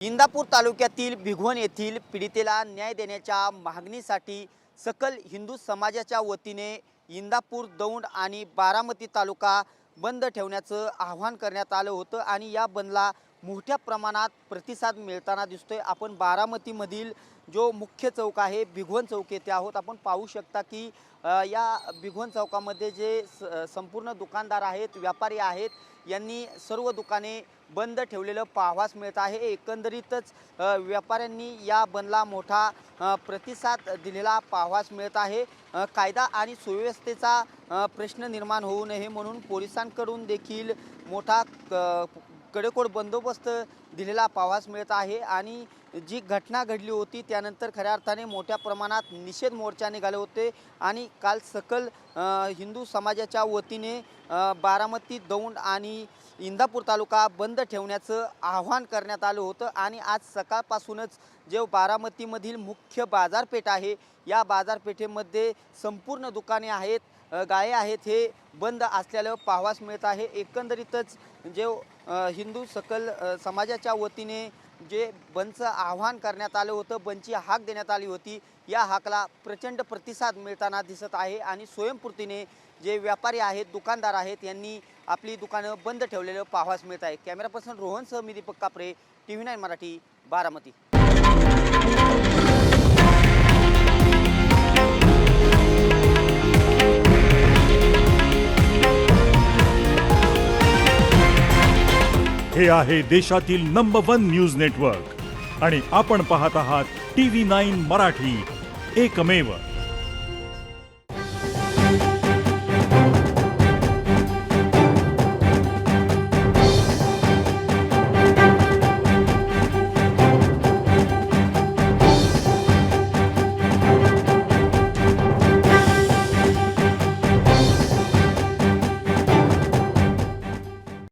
इंदापूर तालुक्यातील भिगवण येथील पीडितेला न्याय देण्याच्या मागणीसाठी सकल हिंदू समाजाच्या वतीने इंदापूर, दौंड आणि बारामती तालुका बंद ठेवण्याचं आवाहन करण्यात आलं होतं आणि या बंदला मोठ्या प्रमाणात प्रतिसाद मिळताना दिसतोय। आपण बारामतीमधील जो मुख्य चौक आहे भिगवण चौक येथे आहोत। आपण पाहू शकता की या भिगवण चौकामध्ये जे संपूर्ण दुकानदार आहेत, व्यापारी आहेत, यांनी सर्व दुकाने बंद ठेवलेलं पाहावयास मिळत आहे। एकंदरीतच व्यापाऱ्यांनी या बंदला मोठा प्रतिसाद दिलेला पाहावयास मिळत आहे। कायदा आणि सुव्यवस्थेचा प्रश्न निर्माण होऊ नये म्हणून पोलिसांकडून देखील मोठा कडेकोट बंदोबस्त दिलेला पाहावयास मिळत आहे आणि जी घटना घडली होती त्यानंतर खऱ्या अर्थाने मोठ्या प्रमाणात निषेध मोर्चा निघाले होते आणि काल सकल हिंदू समाजाच्या वतीने बारामती, दौंड आणि इंदापूर तालुका बंद ठेवण्याचं आवाहन करण्यात आलं होतं आणि आज सकाळपासूनच जे बारामतीमधील मुख्य बाजारपेठ आहे या बाजारपेठेमध्ये संपूर्ण दुकाने आहेत, गाळे आहेत, हे बंद असलेलं पाहावयास मिळत आहे। एकंदरीतच जे हिंदू सकल समाजाच्या वतीने जे बंदचं आवाहन करण्यात आलं होतं, बंदची हाक देण्यात आली होती, या हाकला प्रचंड प्रतिसाद मिळताना दिसत आहे आणि स्वयंस्फूर्तीने जे व्यापारी आहेत, दुकानदार आहेत, यांनी आपली दुकानं बंद ठेवलेलं पाहावयास मिळत आहे। कॅमेरा पर्सन रोहनसह मी दीपक कापरे, TV9 मराठी, बारामती। हे आहे देशातील नंबर 1 न्यूज नेटवर्क आणि आपण पाहत आहात TV9 मराठी, एकमेव।